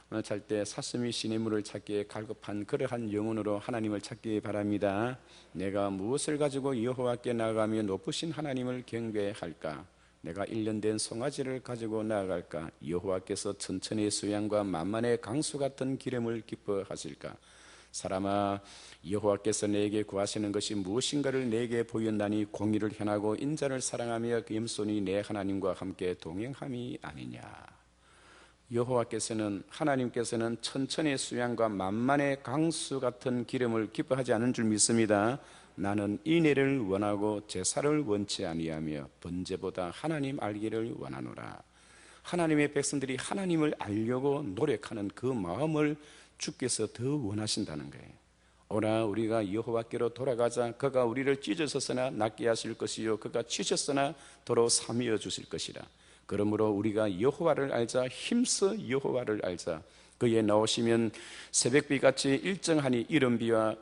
오늘 잘 때 사슴이 시냇물을 찾기에 갈급한 그러한 영혼으로 하나님을 찾기 바랍니다. 내가 무엇을 가지고 여호와께 나아가며 높으신 하나님을 경배할까? 내가 1년 된 송아지를 가지고 나아갈까? 여호와께서 천천의 수양과 만만의 강수 같은 기름을 기뻐하실까? 사람아, 여호와께서 내게 구하시는 것이 무엇인가를 내게 보였나니 공의를 행하고 인자를 사랑하며 겸손히 내 하나님과 함께 동행함이 아니냐. 하나님께서는 천천의 수양과 만만의 강수 같은 기름을 기뻐하지 않은 줄 믿습니다. 나는 인애를 원하고 제사를 원치 아니하며 번제보다 하나님 알기를 원하노라. 하나님의 백성들이 하나님을 알려고 노력하는 그 마음을 주께서 더 원하신다는 거예요. 오라 우리가 여호와께로 돌아가자. 그가 우리를 찢으셨으나 낫게 하실 것이요 그가 치셨으나 도로 삼위어 주실 것이라. 그러므로 우리가 여호와를 알자. 힘써 여호와를 알자. 그에 나오시면 새벽비같이 일정하니 이른비와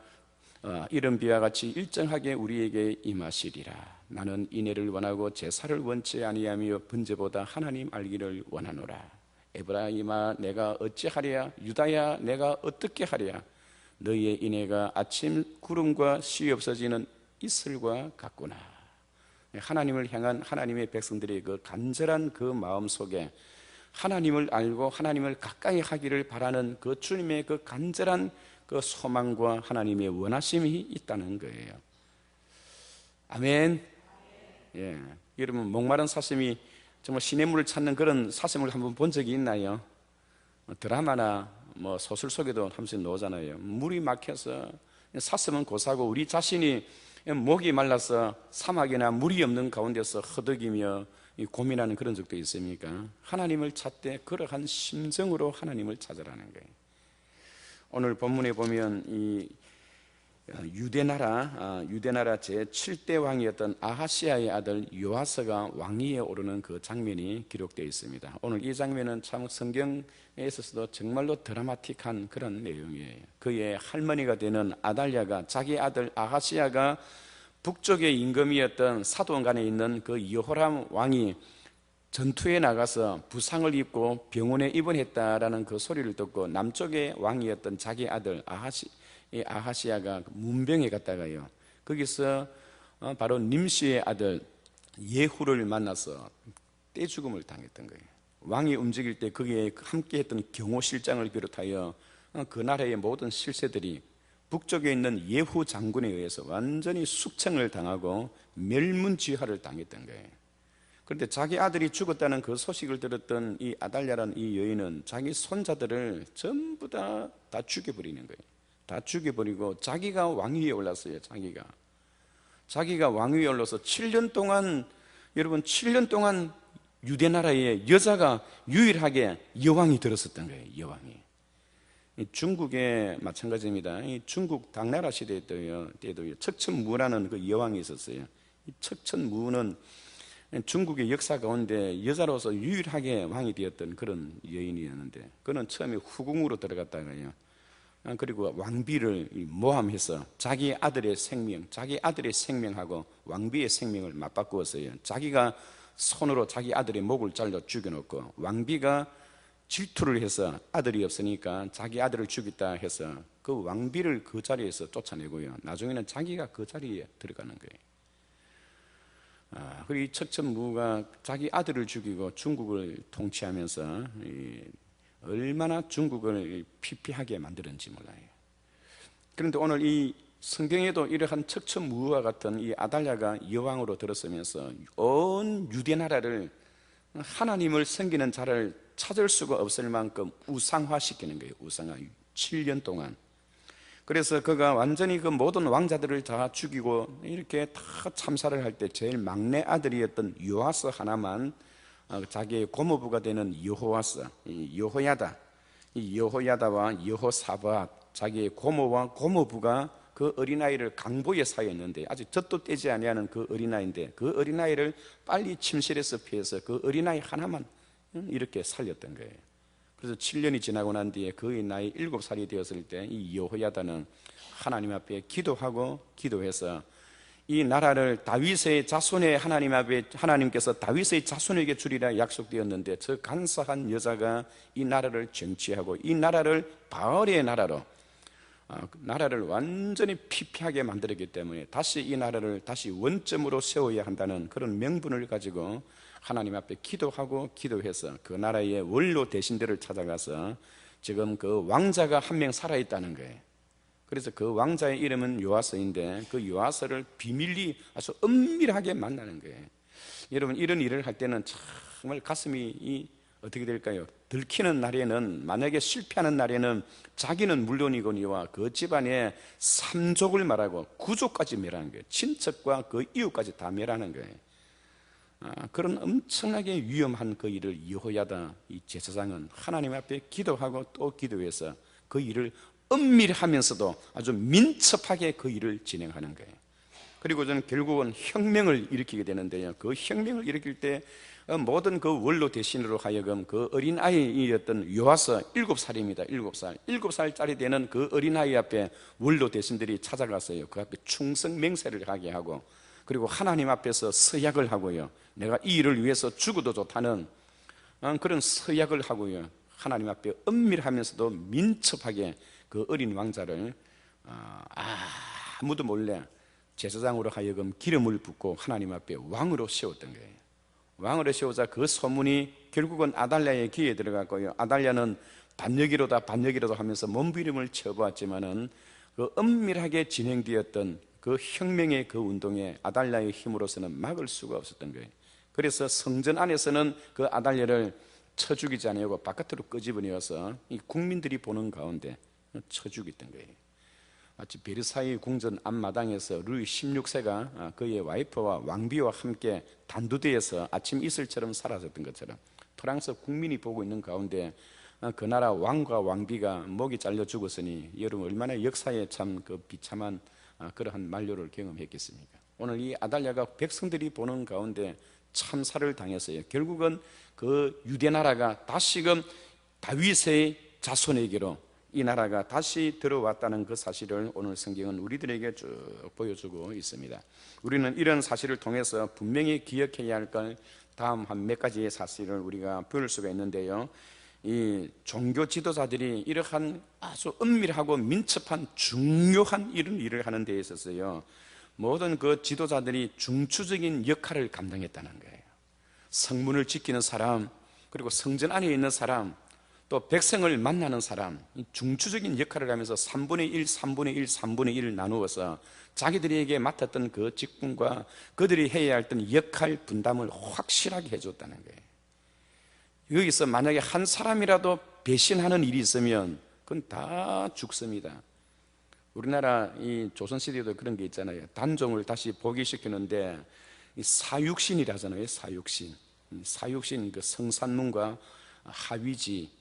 같이 일정하게 우리에게 임하시리라. 나는 인애를 원하고 제사를 원치 아니하며 번제보다 하나님 알기를 원하노라. 에브라임아 내가 어찌하랴? 유다야 내가 어떻게 하랴? 너희의 인애가 아침 구름과 쉬 없어지는 이슬과 같구나. 하나님을 향한 하나님의 백성들의 그 간절한 그 마음 속에 하나님을 알고 하나님을 가까이 하기를 바라는 그 주님의 그 간절한 그 소망과 하나님의 원하심이 있다는 거예요. 아멘. 예. 여러분 목마른 사슴이 정말 시냇물을 찾는 그런 사슴을 한번 본 적이 있나요? 드라마나 소설 속에도 한 번씩 나오잖아요. 물이 막혀서 사슴은 고사고 우리 자신이 목이 말라서 사막이나 물이 없는 가운데서 허덕이며 고민하는 그런 적도 있습니까? 하나님을 찾되 그러한 심정으로 하나님을 찾으라는 거예요. 오늘 본문에 보면 이 유대나라 제7대 왕이었던 아하시아의 아들 요아스가 왕위에 오르는 그 장면이 기록되어 있습니다. 오늘 이 장면은 참 성경에 있어서도 정말로 드라마틱한 그런 내용이에요. 그의 할머니가 되는 아달랴가 자기 아들 아하시아가 북쪽의 임금이었던 사도원간에 있는 그 여호람 왕이 전투에 나가서 부상을 입고 병원에 입원했다라는 그 소리를 듣고 남쪽의 왕이었던 자기 아들 아하시아가 문병에 갔다가요, 거기서 바로 nim시의 아들 예후를 만나서 떼죽음을 당했던 거예요. 왕이 움직일 때 거기에 함께했던 경호실장을 비롯하여 그 나라의 모든 실세들이 북쪽에 있는 예후 장군에 의해서 완전히 숙청을 당하고 멸문지화를 당했던 거예요. 그런데 자기 아들이 죽었다는 그 소식을 들었던 이 아달랴라는 이 여인은 자기 손자들을 전부 다 죽여버리는 거예요. 다 죽여버리고 자기가 왕위에 올랐어요. 자기가 왕위에 올라서 7년 동안, 여러분 7년 동안 유대 나라에 여자가 유일하게 여왕이 들었었던 거예요. 여왕이. 중국에 마찬가지입니다. 중국 당나라 시대 때도요 척천무라는 그 여왕이 있었어요. 이 척천무는 중국의 역사 가운데 여자로서 유일하게 왕이 되었던 그런 여인이었는데, 그는 처음에 후궁으로 들어갔다가요, 그리고 왕비를 모함해서 자기 아들의 생명하고 왕비의 생명을 맞바꾸었어요. 자기가 손으로 자기 아들의 목을 잘라 죽여놓고, 왕비가 질투를 해서 아들이 없으니까 자기 아들을 죽였다 해서 그 왕비를 그 자리에서 쫓아내고요, 나중에는 자기가 그 자리에 들어가는 거예요. 그리고 이 척천무가 자기 아들을 죽이고 중국을 통치하면서 얼마나 중국을 피폐하게 만들었는지 몰라요. 그런데 오늘 이 성경에도 이러한 척천무와 같은 이 아달랴가 여왕으로 들어서면서 온 유대 나라를 하나님을 섬기는 자를 찾을 수가 없을 만큼 우상화시키는 거예요. 우상화. 7년 동안. 그래서 그가 완전히 그 모든 왕자들을 다 죽이고 이렇게 다 참사를 할 때 제일 막내 아들이었던 요아스 하나만 자기의 고모부가 되는 여호야다와 여호사밧, 자기의 고모와 고모부가 그 어린아이를 강보에 사였는데 아직 젖도 떼지 아니하는 그 어린아이인데 그 어린아이를 빨리 침실에서 피해서 그 어린아이 하나만 이렇게 살렸던 거예요. 그래서 7년이 지나고 난 뒤에 그의 나이 7살이 되었을 때 이 여호야다는 하나님 앞에 기도해서 이 나라를 다윗의 자손에 하나님께서 다윗의 자손에게 주리라 약속되었는데, 저 간사한 여자가 이 나라를 정치하고 이 나라를 바알의 나라로, 나라를 완전히 피폐하게 만들었기 때문에 다시 이 나라를 다시 원점으로 세워야 한다는 그런 명분을 가지고 하나님 앞에 기도하고 기도해서 그 나라의 원로 대신들을 찾아가서 지금 그 왕자가 한 명 살아있다는 거예요. 그래서 그 왕자의 이름은 요아스인데 그 요아스를 비밀리 아주 은밀하게 만나는 거예요. 여러분, 이런 일을 할 때는 정말 가슴이 어떻게 될까요? 들키는 날에는, 만약에 실패하는 날에는 자기는 물론이거니와 그 집안의 3족을 말하고 9족까지 멸하는 거예요. 친척과 그 이웃까지 다 멸하는 거예요. 그런 엄청나게 위험한 그 일을 여호야다 이 제사장은 하나님 앞에 기도하고 또 기도해서 그 일을 은밀하면서도 아주 민첩하게 그 일을 진행하는 거예요. 그리고 저는 결국은 혁명을 일으키게 되는데요, 그 혁명을 일으킬 때 모든 그 원로 대신으로 하여금 그 어린아이였던 요아스 7살입니다 7살짜리 되는 그 어린아이 앞에 원로 대신들이 찾아갔어요. 그 앞에 충성 맹세를 하게 하고, 그리고 하나님 앞에서 서약을 하고요, 내가 이 일을 위해서 죽어도 좋다는 그런 서약을 하고요, 하나님 앞에 은밀하면서도 민첩하게 그 어린 왕자를 아무도 몰래 제사장으로 하여금 기름을 붓고 하나님 앞에 왕으로 세웠던 거예요. 왕으로 세우자 그 소문이 결국은 아달랴의 귀에 들어갔고요, 아달랴는 반역이로다 하면서 몸부림을 쳐보았지만은 그 은밀하게 진행되었던 그 혁명의 그 운동에 아달랴의 힘으로서는 막을 수가 없었던 거예요. 그래서 성전 안에서는 그 아달랴를 쳐 죽이지 않으려고 바깥으로 끄집어내어서 이 국민들이 보는 가운데 쳐 죽였던 거예요. 마치 베르사유 궁전 앞마당에서 루이 16세가 그의 와이프와 왕비와 함께 단두대에서 아침 이슬처럼 사라졌던 것처럼 프랑스 국민이 보고 있는 가운데 그 나라 왕과 왕비가 목이 잘려 죽었으니 여러분 얼마나 역사에 참 그 비참한 그러한 만료를 경험했겠습니까? 오늘 이 아달랴가 백성들이 보는 가운데 참사를 당했어요. 결국은 그 유대 나라가 다시금 다윗의 자손에게로 이 나라가 다시 들어왔다는 그 사실을 오늘 성경은 우리들에게 쭉 보여주고 있습니다. 우리는 이런 사실을 통해서 분명히 기억해야 할 걸 다음 한 몇 가지의 사실을 우리가 배울 수가 있는데요, 이 종교 지도자들이 이러한 아주 은밀하고 민첩한 중요한 이런 일을 하는 데 있어서요, 모든 그 지도자들이 중추적인 역할을 감당했다는 거예요. 성문을 지키는 사람, 그리고 성전 안에 있는 사람, 또 백성을 만나는 사람, 중추적인 역할을 하면서 3분의 1, 3분의 1, 3분의 1을 나누어서 자기들에게 맡았던 그 직분과 그들이 해야 했던 역할 분담을 확실하게 해줬다는 거예요. 여기서 만약에 한 사람이라도 배신하는 일이 있으면 그건 다 죽습니다. 우리나라 이 조선시대에도 그런 게 있잖아요. 단종을 다시 복위시키는데 사육신이라잖아요. 사육신 그 성산문과 하위지,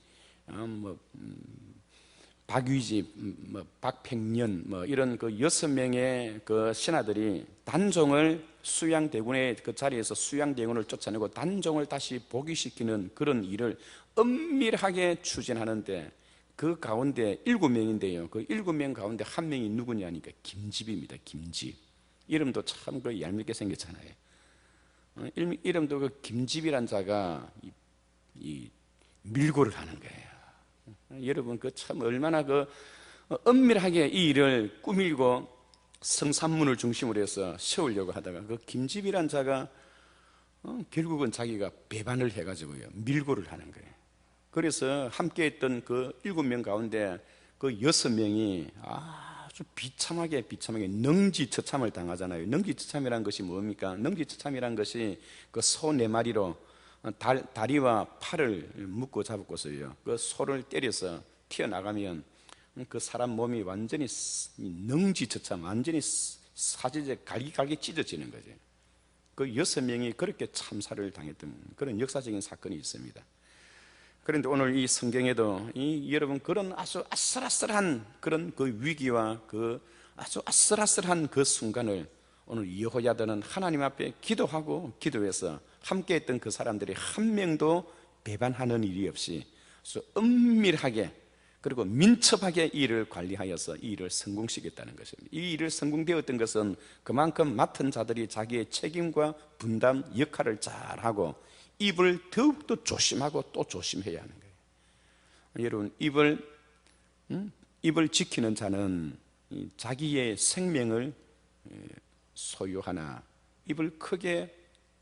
박위지, 박팽년 이런 그 6명의 그 신하들이 단종을 수양대군의 그 자리에서 수양대군을 쫓아내고 단종을 다시 복위시키는 그런 일을 은밀하게 추진하는데, 그 가운데 7명인데요, 그 7명 가운데 한 명이 누구냐니까 김집입니다. 김집. 이름도 참 그 얄밉게 생겼잖아요. 이름도 그 김집이란 자가 이 밀고를 하는 거예요. 여러분 그 참 얼마나 그 은밀하게 이 일을 꾸밀고 성산문을 중심으로 해서 세우려고 하다가 그 김집이란 자가 결국은 자기가 배반을 해가지고요, 밀고를 하는 거예요. 그래서 함께 했던 그 7명 가운데 그 6명이 아주 비참하게 능지처참을 당하잖아요. 능지처참이란 것이 뭡니까? 능지처참이란 것이 그 소 4마리로 다리와 팔을 묶고 잡고서요, 그 소를 때려서 튀어나가면 그 사람 몸이 완전히 능지처참, 완전히 사지제 갈기갈기 찢어지는 거죠. 그 6명이 그렇게 참사를 당했던 그런 역사적인 사건이 있습니다. 그런데 오늘 이 성경에도 여러분 그런 아주 아슬아슬한 그런 그 위기와 그 아주 아슬아슬한 그 순간을 오늘 여호야다는 하나님 앞에 기도하고 기도해서 함께 했던 그 사람들이 한 명도 배반하는 일이 없이 아주 은밀하게 그리고 민첩하게 이 일을 관리하여서 이 일을 성공시켰다는 것입니다. 이 일을 성공되었던 것은 그만큼 맡은 자들이 자기의 책임과 분담, 역할을 잘하고 입을 더욱더 조심하고 또 조심해야 하는 거예요. 여러분, 입을 지키는 자는 자기의 생명을 소유하나 입을 크게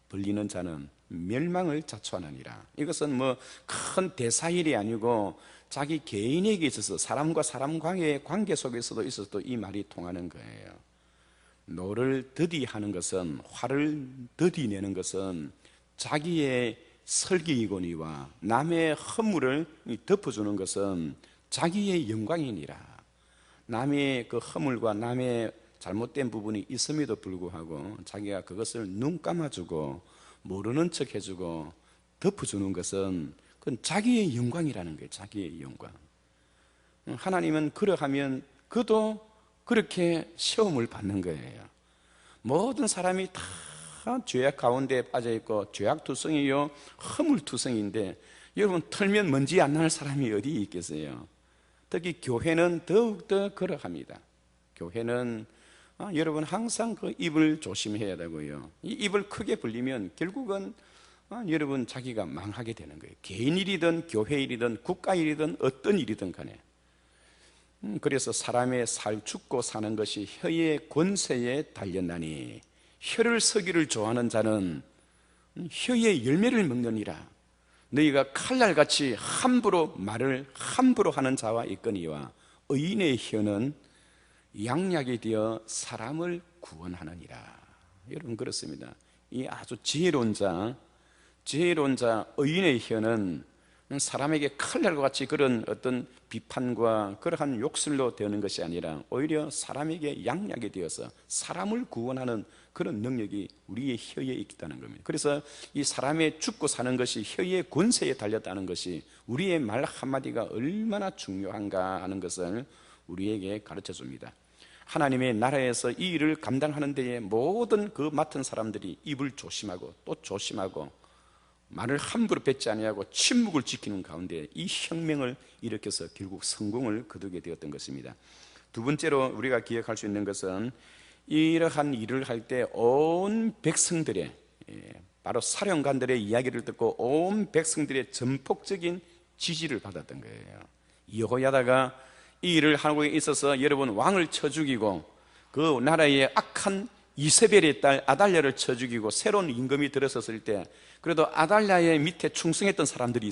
벌리는 자는 멸망을 자초하느니라. 이것은 뭐 큰 대사일이 아니고 자기 개인에게 있어서 사람과 사람 관계 속에서도 있어서 이 말이 통하는 거예요. 노를 더디하는 것은, 화를 더디내는 것은 자기의 설기이거니와 남의 허물을 덮어주는 것은 자기의 영광이니라. 남의 그 허물과 남의 잘못된 부분이 있음에도 불구하고 자기가 그것을 눈 감아주고 모르는 척 해주고 덮어주는 것은 그건 자기의 영광이라는 거예요. 자기의 영광. 하나님은 그러하면 그도 그렇게 시험을 받는 거예요. 모든 사람이 다 죄악 가운데 빠져있고 죄악투성이요 허물투성인데 여러분, 털면 먼지 안 나는 사람이 어디 있겠어요? 특히 교회는 더욱더 그러합니다. 교회는 여러분 항상 그 입을 조심해야 되고요. 이 입을 크게 벌리면 결국은 여러분 자기가 망하게 되는 거예요. 개인 일이든 교회 일이든 국가 일이든 어떤 일이든 간에. 그래서 사람의 죽고 사는 것이 혀의 권세에 달렸나니 혀를 서기를 좋아하는 자는 혀의 열매를 먹느니라. 너희가 칼날같이 함부로 말을 함부로 하는 자와 있거니와 의인의 혀는 양약이 되어 사람을 구원하느니라. 여러분, 그렇습니다. 이 아주 지혜로운 자 의인의 혀는 사람에게 칼날과 같이 그런 어떤 비판과 그러한 욕설로 되는 것이 아니라 오히려 사람에게 양약이 되어서 사람을 구원하는 그런 능력이 우리의 혀에 있다는 겁니다. 그래서 이 사람의 죽고 사는 것이 혀의 권세에 달렸다는 것이 우리의 말 한마디가 얼마나 중요한가 하는 것을 우리에게 가르쳐 줍니다. 하나님의 나라에서 이 일을 감당하는 데에 모든 그 맡은 사람들이 입을 조심하고 또 조심하고 말을 함부로 뱉지 아니하고 침묵을 지키는 가운데 이 혁명을 일으켜서 결국 성공을 거두게 되었던 것입니다. 두 번째로 우리가 기억할 수 있는 것은 이러한 일을 할 때 온 백성들의, 바로 사령관들의 이야기를 듣고 온 백성들의 전폭적인 지지를 받았던 거예요. 여호야다가 이 일을 하고 있어서 여러분 왕을 쳐 죽이고 그 나라의 악한 이세벨의 딸 아달랴를 쳐 죽이고 새로운 임금이 들어섰을 때 그래도 아달랴의 밑에 충성했던 사람들이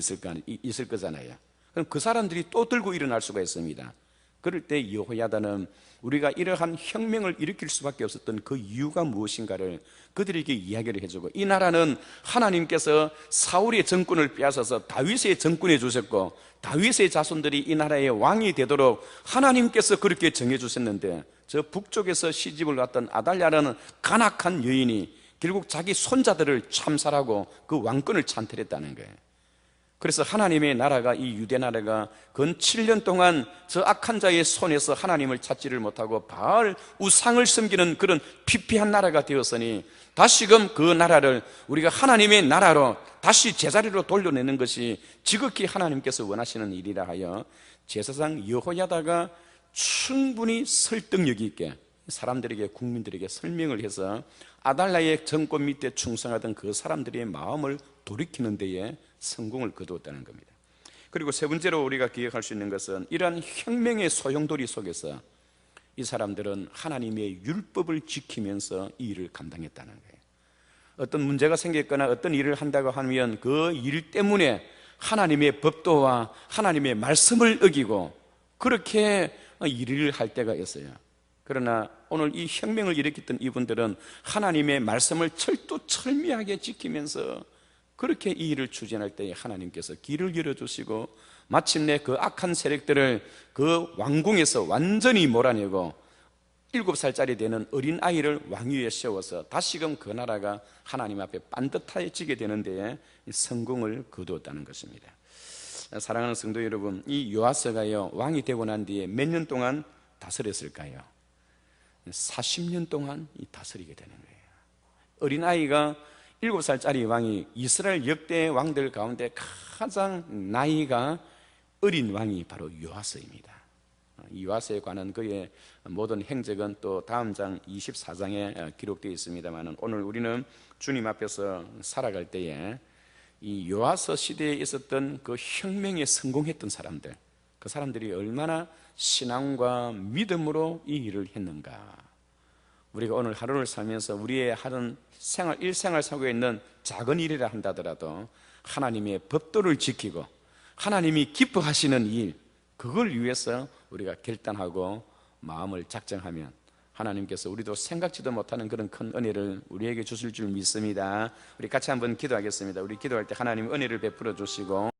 있을 거잖아요. 그럼 그 사람들이 또 들고 일어날 수가 있습니다. 그럴 때 여호야다는 우리가 이러한 혁명을 일으킬 수밖에 없었던 그 이유가 무엇인가를 그들에게 이야기를 해주고, 이 나라는 하나님께서 사울의 정권을 빼앗아서 다윗의 정권에 주셨고 다윗의 자손들이 이 나라의 왕이 되도록 하나님께서 그렇게 정해주셨는데 저 북쪽에서 시집을 갔던 아달랴라는 간악한 여인이 결국 자기 손자들을 참살하고 그 왕권을 찬탈했다는 거예요. 그래서 하나님의 나라가, 이 유대 나라가 근 7년 동안 저 악한 자의 손에서 하나님을 찾지를 못하고 바알 우상을 섬기는 그런 피폐한 나라가 되었으니 다시금 그 나라를 우리가 하나님의 나라로 다시 제자리로 돌려내는 것이 지극히 하나님께서 원하시는 일이라 하여 제사장 여호야다가 충분히 설득력 있게 사람들에게, 국민들에게 설명을 해서 아달랴의 정권 밑에 충성하던 그 사람들의 마음을 돌이키는 데에 성공을 거두었다는 겁니다. 그리고 세 번째로 우리가 기억할 수 있는 것은 이러한 혁명의 소용돌이 속에서 이 사람들은 하나님의 율법을 지키면서 이 일을 감당했다는 거예요. 어떤 문제가 생겼거나 어떤 일을 한다고 하면 그 일 때문에 하나님의 법도와 하나님의 말씀을 어기고 그렇게 일을 할 때가 있어요. 그러나 오늘 이 혁명을 일으켰던 이분들은 하나님의 말씀을 철두철미하게 지키면서 그렇게 이 일을 추진할 때에 하나님께서 길을 열어주시고 마침내 그 악한 세력들을 그 왕궁에서 완전히 몰아내고 7살짜리 되는 어린아이를 왕위에 세워서 다시금 그 나라가 하나님 앞에 반듯해지게 되는 데에 성공을 거두었다는 것입니다. 사랑하는 성도 여러분, 이 요아스가요 왕이 되고 난 뒤에 몇 년 동안 다스렸을까요? 40년 동안 다스리게 되는 거예요. 어린아이가 7살짜리 왕이 이스라엘 역대 왕들 가운데 가장 나이가 어린 왕이 바로 요아스입니다. 이 요아스에 관한 그의 모든 행적은 또 다음 장 24장에 기록되어 있습니다만, 오늘 우리는 주님 앞에서 살아갈 때에 이 요아스 시대에 있었던 그 혁명에 성공했던 사람들, 그 사람들이 얼마나 신앙과 믿음으로 이 일을 했는가. 우리가 오늘 하루를 살면서 우리의 하는 일생활 살고 있는 작은 일이라 한다더라도 하나님의 법도를 지키고 하나님이 기뻐하시는 일, 그걸 위해서 우리가 결단하고 마음을 작정하면 하나님께서 우리도 생각지도 못하는 그런 큰 은혜를 우리에게 주실 줄 믿습니다. 우리 같이 한번 기도하겠습니다. 우리 기도할 때 하나님 은혜를 베풀어 주시고